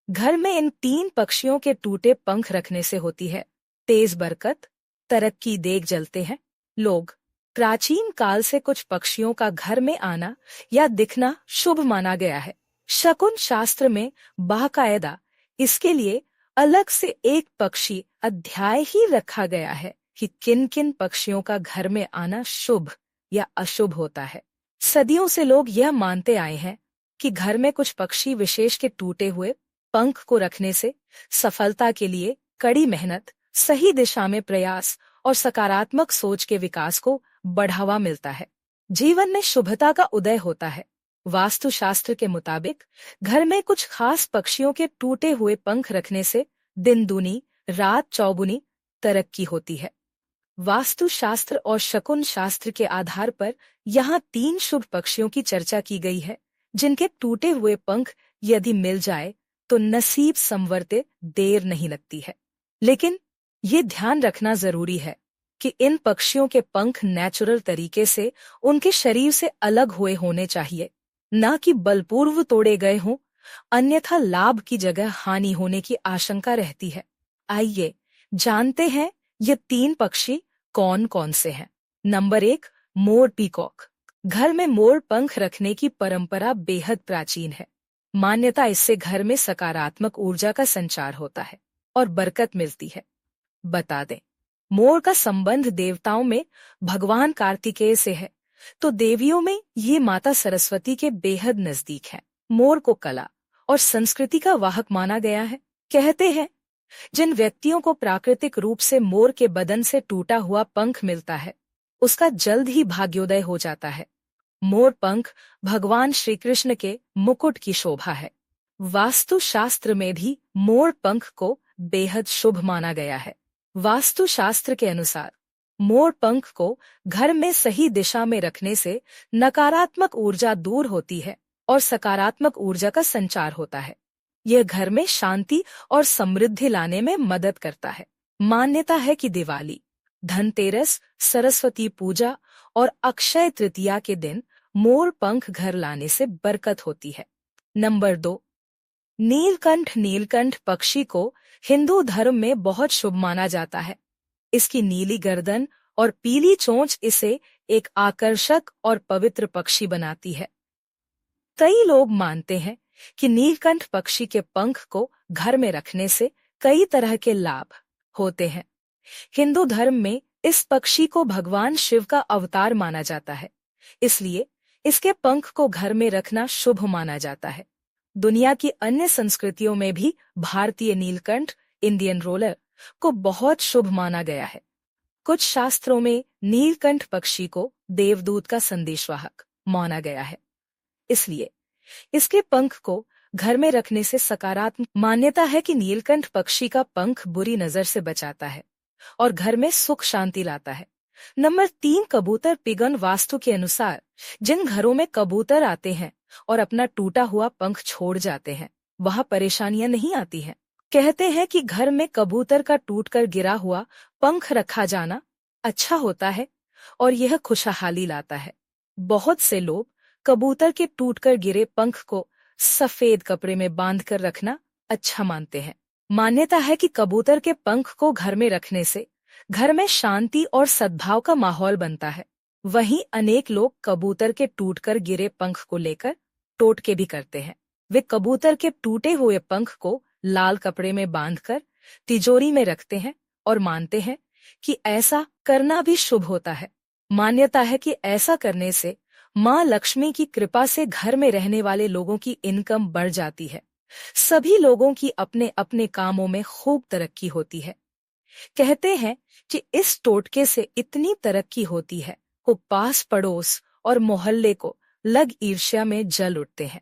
घर में इन तीन पक्षियों के टूटे पंख रखने से होती है तेज बरकत, तरक्की, देख जलते हैं लोग। प्राचीन काल से कुछ पक्षियों का घर में आना या दिखना शुभ माना गया है। शकुन शास्त्र में बाकायदा इसके लिए अलग से एक पक्षी अध्याय ही रखा गया है कि किन किन पक्षियों का घर में आना शुभ या अशुभ होता है। सदियों से लोग यह मानते आए हैं कि घर में कुछ पक्षी विशेष के टूटे हुए पंख को रखने से सफलता के लिए कड़ी मेहनत, सही दिशा में प्रयास और सकारात्मक सोच के विकास को बढ़ावा मिलता है। जीवन में शुभता का उदय होता है। वास्तुशास्त्र के मुताबिक घर में कुछ खास पक्षियों के टूटे हुए पंख रखने से दिन दूनी रात चौगुनी तरक्की होती है। वास्तुशास्त्र और शकुन शास्त्र के आधार पर यहाँ तीन शुभ पक्षियों की चर्चा की गई है जिनके टूटे हुए पंख यदि मिल जाए तो नसीब संवरते देर नहीं लगती है। लेकिन ये ध्यान रखना जरूरी है कि इन पक्षियों के पंख नेचुरल तरीके से उनके शरीर से अलग हुए होने चाहिए, न कि बलपूर्व तोड़े गए हों, अन्यथा लाभ की जगह हानि होने की आशंका रहती है। आइए जानते हैं ये तीन पक्षी कौन कौन से हैं। नंबर 1, मोर पीकॉक। घर में मोर पंख रखने की परंपरा बेहद प्राचीन है। मान्यता इससे घर में सकारात्मक ऊर्जा का संचार होता है और बरकत मिलती है। बता दें, मोर का संबंध देवताओं में भगवान कार्तिकेय से है, तो देवियों में ये माता सरस्वती के बेहद नजदीक है। मोर को कला और संस्कृति का वाहक माना गया है। कहते हैं जिन व्यक्तियों को प्राकृतिक रूप से मोर के बदन से टूटा हुआ पंख मिलता है उसका जल्द ही भाग्योदय हो जाता है। मोर पंख भगवान श्री कृष्ण के मुकुट की शोभा है। वास्तुशास्त्र में भी मोर पंख को बेहद शुभ माना गया है। वास्तुशास्त्र के अनुसार मोर पंख को घर में सही दिशा में रखने से नकारात्मक ऊर्जा दूर होती है और सकारात्मक ऊर्जा का संचार होता है। यह घर में शांति और समृद्धि लाने में मदद करता है। मान्यता है कि दिवाली, धनतेरस, सरस्वती पूजा और अक्षय तृतीया के दिन मोर पंख घर लाने से बरकत होती है। नंबर 2, नीलकंठ। नीलकंठ पक्षी को हिंदू धर्म में बहुत शुभ माना जाता है। इसकी नीली गर्दन और पीली चोंच इसे एक आकर्षक और पवित्र पक्षी बनाती है। कई लोग मानते हैं कि नीलकंठ पक्षी के पंख को घर में रखने से कई तरह के लाभ होते हैं। हिंदू धर्म में इस पक्षी को भगवान शिव का अवतार माना जाता है, इसलिए इसके पंख को घर में रखना शुभ माना जाता है। दुनिया की अन्य संस्कृतियों में भी भारतीय नीलकंठ, इंडियन रोलर, को बहुत शुभ माना गया है। कुछ शास्त्रों में नीलकंठ पक्षी को देवदूत का संदेशवाहक माना गया है, इसलिए इसके पंख को घर में रखने से सकारात्मक। मान्यता है कि नीलकंठ पक्षी का पंख बुरी नजर से बचाता है और घर में सुख शांति लाता है। नंबर 3, कबूतर पिगन। वास्तु के अनुसार जिन घरों में कबूतर आते हैं और अपना टूटा हुआ पंख छोड़ जाते हैं वहां परेशानियां नहीं आती हैं। कहते हैं कि घर में कबूतर का टूटकर गिरा हुआ पंख रखा जाना अच्छा होता है और यह खुशहाली लाता है। बहुत से लोग कबूतर के टूटकर गिरे पंख को सफेद कपड़े में बांधकर रखना अच्छा मानते हैं। मान्यता है कि कबूतर के पंख को घर में रखने से घर में शांति और सद्भाव का माहौल बनता है। वहीं अनेक लोग कबूतर के टूटकर गिरे पंख को लेकर टोटके भी करते हैं। वे कबूतर के टूटे हुए पंख को लाल कपड़े में बांधकर तिजोरी में रखते हैं और मानते हैं कि ऐसा करना भी शुभ होता है। मान्यता है कि ऐसा करने से माँ लक्ष्मी की कृपा से घर में रहने वाले लोगों की इनकम बढ़ जाती है। सभी लोगों की अपने अपने कामों में खूब तरक्की होती है। कहते हैं कि इस टोटके से इतनी तरक्की होती है कि पास पड़ोस और मोहल्ले को लग ईर्ष्या में जल उठते हैं।